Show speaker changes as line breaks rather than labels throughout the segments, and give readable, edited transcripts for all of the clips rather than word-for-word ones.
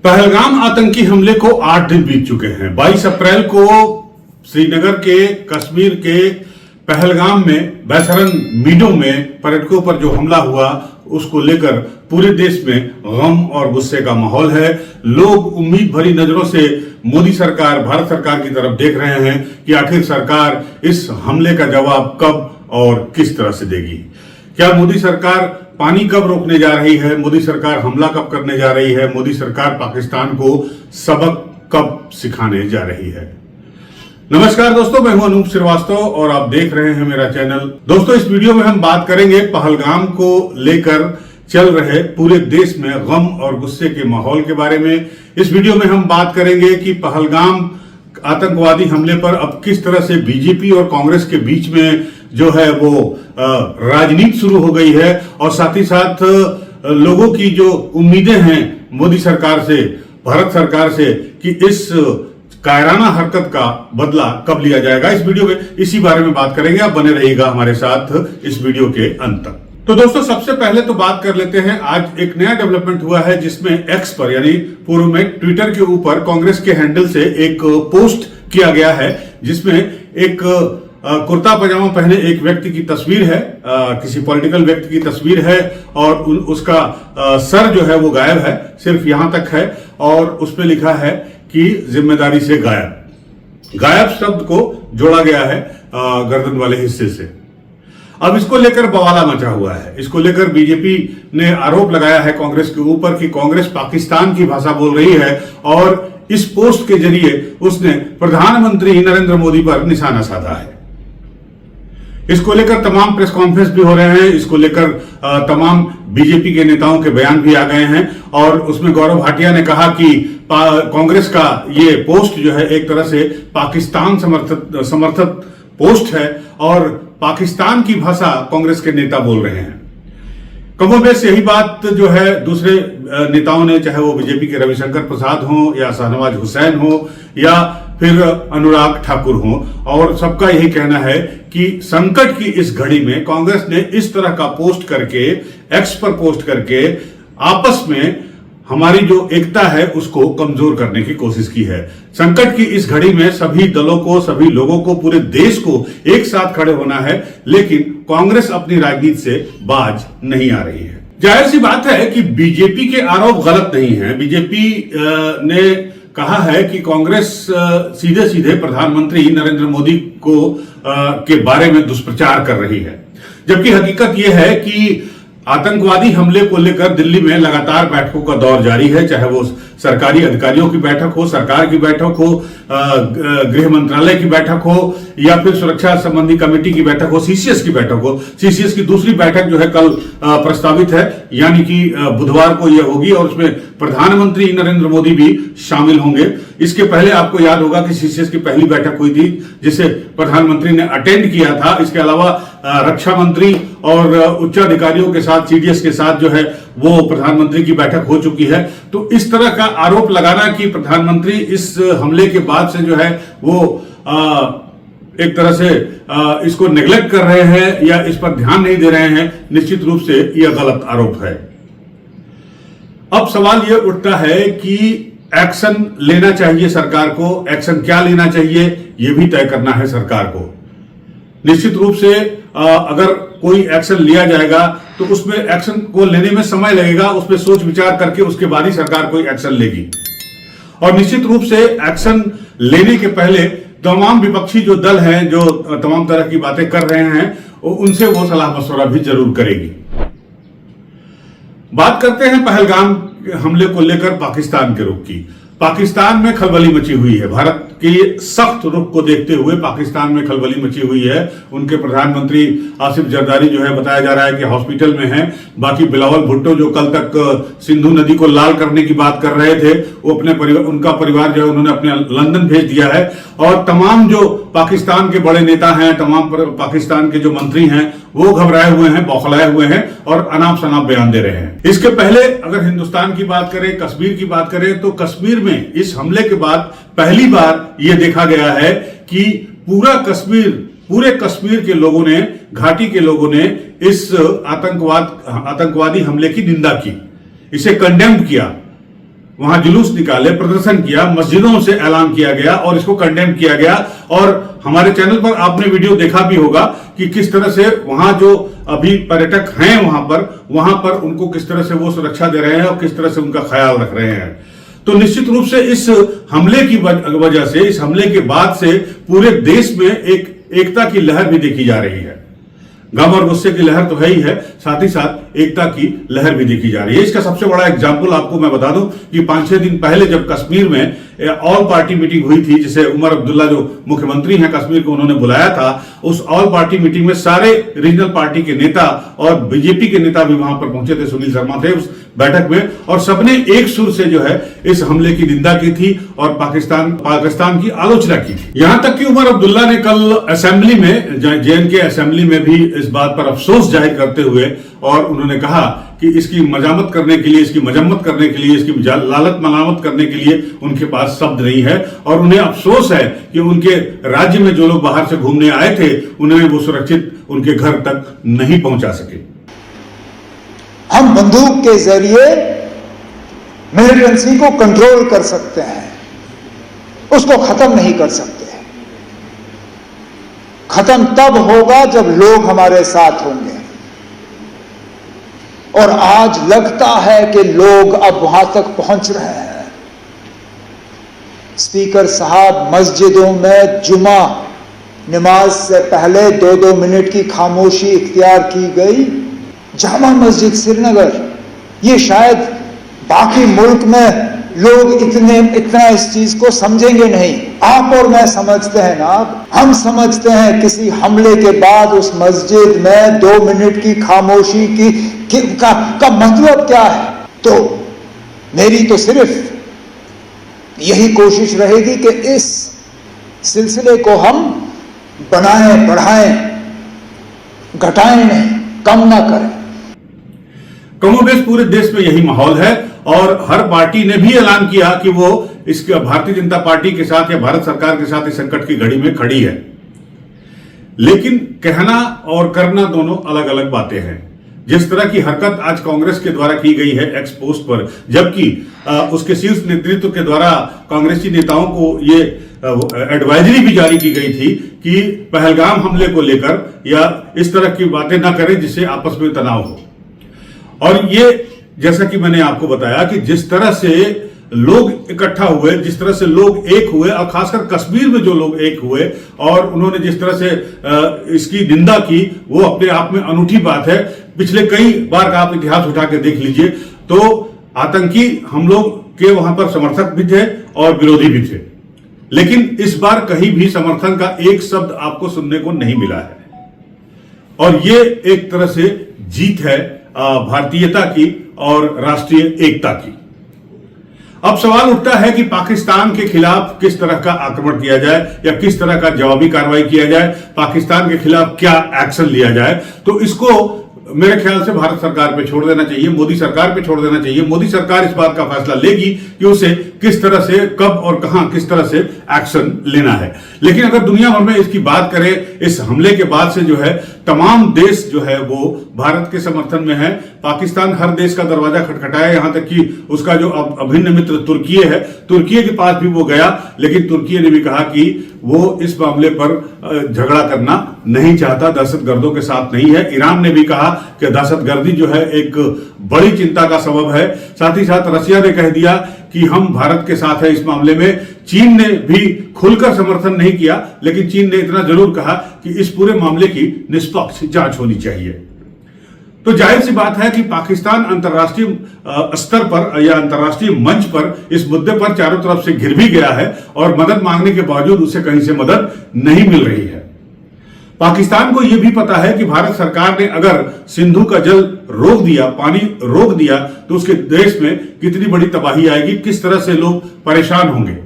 पहलगाम आतंकी हमले को 8 दिन बीत चुके हैं। 22 अप्रैल को श्रीनगर के कश्मीर के पहलगाम में बैसरन मीडो में पर्यटकों पर जो हमला हुआ उसको लेकर पूरे देश में गम और गुस्से का माहौल है। लोग उम्मीद भरी नजरों से मोदी सरकार, भारत सरकार की तरफ देख रहे हैं कि आखिर सरकार इस हमले का जवाब कब और किस तरह से देगी। क्या मोदी सरकार पानी कब रोकने जा रही है, मोदी सरकार हमला कब करने जा रही है, मोदी सरकार पाकिस्तान को सबक कब सिखाने जा रही है। नमस्कार दोस्तों, मैं हूं अनूप श्रीवास्तव और आप देख रहे हैं मेरा चैनल। दोस्तों, इस वीडियो में हम बात करेंगे पहलगाम को लेकर चल रहे पूरे देश में गम और गुस्से के माहौल के बारे में। इस वीडियो में हम बात करेंगे कि पहलगाम आतंकवादी हमले पर अब किस तरह से बीजेपी और कांग्रेस के बीच में जो है वो राजनीति शुरू हो गई है, और साथ ही साथ लोगों की जो उम्मीदें हैं मोदी सरकार से, भारत सरकार से, कि इस कायराना हरकत का बदला कब लिया जाएगा। इस वीडियो में इसी बारे में बात करेंगे। आप बने रहिएगा हमारे साथ इस वीडियो के अंत तक। तो दोस्तों, सबसे पहले तो बात कर लेते हैं, आज एक नया डेवलपमेंट हुआ है जिसमें एक्स पर यानी पूर्व में ट्विटर के ऊपर कांग्रेस के हैंडल से एक पोस्ट किया गया है जिसमें एक कुर्ता पजामा पहने एक व्यक्ति की तस्वीर है, किसी पॉलिटिकल व्यक्ति की तस्वीर है, और उसका सर जो है वो गायब है, सिर्फ यहां तक है, और उसमें लिखा है कि जिम्मेदारी से गायब। गायब शब्द को जोड़ा गया है गर्दन वाले हिस्से से। अब इसको लेकर बवाला मचा हुआ है। इसको लेकर बीजेपी ने आरोप लगाया है कांग्रेस के ऊपर कि कांग्रेस पाकिस्तान की भाषा बोल रही है, और इस पोस्ट के जरिए उसने प्रधानमंत्री नरेंद्र मोदी पर निशाना साधा है। इसको लेकर तमाम प्रेस कॉन्फ्रेंस भी हो रहे हैं, इसको लेकर तमाम बीजेपी के नेताओं के बयान भी आ गए हैं, और उसमें गौरव भाटिया ने कहा कि कांग्रेस का ये पोस्ट जो है एक तरह से पाकिस्तान समर्थक पोस्ट है, और पाकिस्तान की भाषा कांग्रेस के नेता बोल रहे हैं। कमोबेश यही बात जो है दूसरे नेताओं ने, चाहे वो बीजेपी के रविशंकर प्रसाद हो या शाहनवाज हुसैन हो या फिर अनुराग ठाकुर हो, और सबका यही कहना है कि संकट की इस घड़ी में कांग्रेस ने इस तरह का पोस्ट करके, एक्स पर पोस्ट करके आपस में हमारी जो एकता है उसको कमजोर करने की कोशिश की है। संकट की इस घड़ी में सभी दलों को, सभी लोगों को, पूरे देश को एक साथ खड़े होना है, लेकिन कांग्रेस अपनी राजनीति से बाज नहीं आ रही है। जाहिर सी बात है कि बीजेपी के आरोप गलत नहीं है। बीजेपी ने कहा है कि कांग्रेस सीधे सीधे प्रधानमंत्री नरेंद्र मोदी को के बारे में दुष्प्रचार कर रही है, जबकि हकीकत यह है कि आतंकवादी हमले को लेकर दिल्ली में लगातार बैठकों का दौर जारी है, चाहे वो सरकारी अधिकारियों की बैठक हो, सरकार की बैठक हो, गृह मंत्रालय की बैठक हो, या फिर सुरक्षा संबंधी कमेटी की बैठक हो, सीसीएस की बैठक हो। सीसीएस की दूसरी बैठक जो है कल प्रस्तावित है, यानी कि बुधवार को यह होगी, और उसमें प्रधानमंत्री नरेंद्र मोदी भी शामिल होंगे। इसके पहले आपको याद होगा कि सीसीएस की पहली बैठक हुई थी जिसे प्रधानमंत्री ने अटेंड किया था। इसके अलावा रक्षा मंत्री और उच्च अधिकारियों के साथ, सीडीएस के साथ जो है वो प्रधानमंत्री की बैठक हो चुकी है। तो इस तरह का आरोप लगाना कि प्रधानमंत्री इस हमले के बाद से जो है वो एक तरह से इसको नेग्लेक्ट कर रहे हैं या इस पर ध्यान नहीं दे रहे हैं, निश्चित रूप से यह गलत आरोप है। अब सवाल यह उठता है कि एक्शन लेना चाहिए सरकार को, एक्शन क्या लेना चाहिए यह भी तय करना है सरकार को। निश्चित रूप से अगर कोई एक्शन लिया जाएगा तो उसमें एक्शन को लेने में समय लगेगा, उसमें सोच विचार करके उसके बाद ही सरकार कोई एक्शन लेगी। और निश्चित रूप से एक्शन लेने के पहले तमाम विपक्षी जो दल हैं, जो तमाम तरह की बातें कर रहे हैं, उनसे वो सलाह मशवरा भी जरूर करेगी। बात करते हैं पहलगाम हमले को लेकर पाकिस्तान के रुख की। पाकिस्तान में खलबली मची हुई है। भारत के सख्त रुख को देखते हुए पाकिस्तान में खलबली मची हुई है। उनके प्रधानमंत्री आसिफ जरदारी जो है बताया जा रहा है कि हॉस्पिटल में हैं। बाकी बिलावल भुट्टो जो कल तक सिंधु नदी को लाल करने की बात कर रहे थे, वो अपने परिवार, उनका परिवार जो है उन्होंने अपने लंदन भेज दिया है। और तमाम जो पाकिस्तान के बड़े नेता हैं, तमाम पाकिस्तान के जो मंत्री हैं, वो घबराए हुए हैं, बौखलाए हुए हैं और अनाप शनाप बयान दे रहे हैं। इसके पहले अगर हिंदुस्तान की बात करें, कश्मीर की बात करें, तो कश्मीर में इस हमले के बाद पहली बार यह देखा गया है कि पूरे कश्मीर के लोगों ने, घाटी के लोगों ने इस आतंकवादी हमले की निंदा की, इसे कंडेम किया। वहां जुलूस निकाले, प्रदर्शन किया, मस्जिदों से ऐलान किया गया और इसको कंडेम किया गया। और हमारे चैनल पर आपने वीडियो देखा भी होगा कि किस तरह से वहां जो अभी पर्यटक हैं वहां पर उनको किस तरह से वो सुरक्षा दे रहे हैं और किस तरह से उनका ख्याल रख रहे हैं। तो निश्चित रूप से इस हमले की वजह से, इस हमले के बाद से पूरे देश में एक एकता की लहर भी देखी जा रही है। गम और गुस्से की लहर तो है ही है, साथ ही साथ एकता की लहर भी देखी जा रही है। इसका सबसे बड़ा एग्जाम्पल आपको मैं बता दूं कि 5-6 दिन पहले जब कश्मीर में ऑल पार्टी मीटिंग हुई थी, जिसे उमर अब्दुल्ला जो मुख्यमंत्री हैं कश्मीर को, उन्होंने बुलाया था। उस ऑल पार्टी मीटिंग में सारे रीजनल पार्टी के नेता और बीजेपी के नेता भी वहां पर पहुंचे थे। सुनील शर्मा थे उस बैठक में और सबने एक सुर से जो है इस हमले की निंदा की थी और पाकिस्तान की आलोचना की थी। यहां तक कि उमर अब्दुल्ला ने कल असेंबली में, JNK असेंबली में भी इस बात पर अफसोस जाहिर करते हुए और उन्होंने कहा कि इसकी मजामत करने के लिए, इसकी मजम्मत करने के लिए, इसकी लालत मलामत करने के लिए उनके पास शब्द नहीं है। और उन्हें अफसोस है कि उनके राज्य में जो लोग बाहर से घूमने आए थे उन्हें वो सुरक्षित उनके घर तक नहीं पहुंचा सके।
हम बंदूक के जरिए मिलिटेंसी को कंट्रोल कर सकते हैं, उसको खत्म नहीं कर सकते। खत्म तब होगा जब लोग हमारे साथ होंगे। और आज लगता है कि लोग अब वहां तक पहुंच रहे हैं। स्पीकर साहब, मस्जिदों में जुमा नमाज से पहले 2-2 मिनट की खामोशी इख्तियार की गई। जामा मस्जिद श्रीनगर, ये शायद बाकी मुल्क में लोग इतना इस चीज को समझेंगे नहीं। आप और मैं समझते हैं ना, हम समझते हैं किसी हमले के बाद उस मस्जिद में 2 मिनट की खामोशी का मतलब क्या है। तो मेरी तो सिर्फ यही कोशिश रहेगी कि इस सिलसिले को हम बनाएं, बढ़ाएं, घटाएं नहीं, कम ना करें।
कमोबेश पूरे देश में यही माहौल है और हर पार्टी ने भी ऐलान किया कि वो इसके भारतीय जनता पार्टी के साथ या भारत सरकार के साथ इस संकट की घड़ी में खड़ी है। लेकिन कहना और करना दोनों अलग अलग बातें हैं। जिस तरह की हरकत आज कांग्रेस के द्वारा की गई है एक्स पोस्ट पर, जबकि उसके शीर्ष नेतृत्व के द्वारा कांग्रेसी नेताओं को ये एडवाइजरी भी जारी की गई थी कि पहलगाम हमले को लेकर या इस तरह की बातें ना करें जिससे आपस में तनाव हो। और ये जैसा कि मैंने आपको बताया कि जिस तरह से लोग इकट्ठा हुए, जिस तरह से लोग एक हुए और खासकर कश्मीर में जो लोग एक हुए और उन्होंने जिस तरह से इसकी निंदा की, वो अपने आप में अनूठी बात है। पिछले कई बार का आप इतिहास उठा के देख लीजिए तो आतंकी हमलों के वहां पर समर्थक भी थे और विरोधी भी थे, लेकिन इस बार कहीं भी समर्थन का एक शब्द आपको सुनने को नहीं मिला है। और ये एक तरह से जीत है भारतीयता की और राष्ट्रीय एकता की। अब सवाल उठता है कि पाकिस्तान के खिलाफ किस तरह का आक्रमण किया जाए या किस तरह का जवाबी कार्रवाई किया जाए, पाकिस्तान के खिलाफ क्या एक्शन लिया जाए। तो इसको मेरे ख्याल से भारत सरकार पे छोड़ देना चाहिए, मोदी सरकार पे छोड़ देना चाहिए। मोदी सरकार इस बात का फैसला लेगी कि उसे किस तरह से, कब और कहां, किस तरह से एक्शन लेना है। लेकिन अगर दुनिया भर में इसकी बात करें, इस हमले के बाद से जो है तमाम देश जो है वो भारत के समर्थन में है। पाकिस्तान हर देश का दरवाजा खटखटाया, यहां तक कि उसका जो अभिन्न मित्र तुर्की है, तुर्की के पास भी वो गया, लेकिन तुर्की ने भी कहा कि वो इस मामले पर झगड़ा करना नहीं चाहता, दहशतगर्दों के साथ नहीं है। ईरान ने भी कहा कि दहशतगर्दी जो है एक बड़ी चिंता का सबब है। साथ ही साथ रशिया ने कह दिया कि हम भारत के साथ है इस मामले में। चीन ने भी खुलकर समर्थन नहीं किया, लेकिन चीन ने इतना जरूर कहा कि इस पूरे मामले की निष्पक्ष जांच होनी चाहिए। तो जाहिर सी बात है कि पाकिस्तान अंतर्राष्ट्रीय स्तर पर या अंतर्राष्ट्रीय मंच पर इस मुद्दे पर चारों तरफ से घिर भी गया है और मदद मांगने के बावजूद उसे कहीं से मदद नहीं मिल रही है। पाकिस्तान को यह भी पता है कि भारत सरकार ने अगर सिंधु का जल रोक दिया, पानी रोक दिया, तो उसके देश में कितनी बड़ी तबाही आएगी, किस तरह से लोग परेशान होंगे।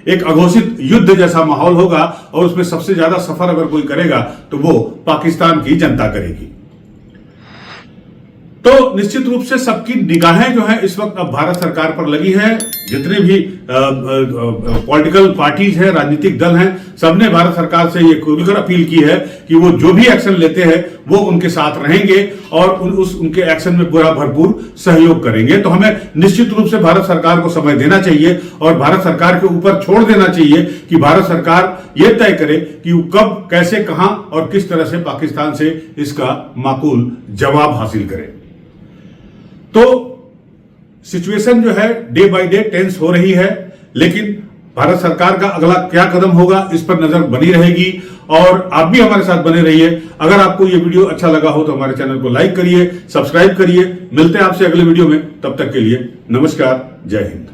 एक अघोषित युद्ध जैसा माहौल होगा और उसमें सबसे ज्यादा सफर अगर कोई करेगा तो वो पाकिस्तान की जनता करेगी। तो निश्चित रूप से सबकी निगाहें जो है इस वक्त अब भारत सरकार पर लगी है। जितने भी पॉलिटिकल पार्टीज हैं, राजनीतिक दल हैं, सबने भारत सरकार से ये खुलकर अपील की है कि वो जो भी एक्शन लेते हैं वो उनके साथ रहेंगे और उनके एक्शन में पूरा भरपूर सहयोग करेंगे। तो हमें निश्चित रूप से भारत सरकार को समय देना चाहिए और भारत सरकार के ऊपर छोड़ देना चाहिए कि भारत सरकार ये तय करे कि वो कब, कैसे, कहां और किस तरह से पाकिस्तान से इसका माकूल जवाब हासिल करे। तो सिचुएशन जो है डे बाय डे टेंस हो रही है, लेकिन भारत सरकार का अगला क्या कदम होगा इस पर नजर बनी रहेगी और आप भी हमारे साथ बने रहिए। अगर आपको ये वीडियो अच्छा लगा हो तो हमारे चैनल को लाइक करिए, सब्सक्राइब करिए। मिलते हैं आपसे अगले वीडियो में, तब तक के लिए नमस्कार, जय हिंद।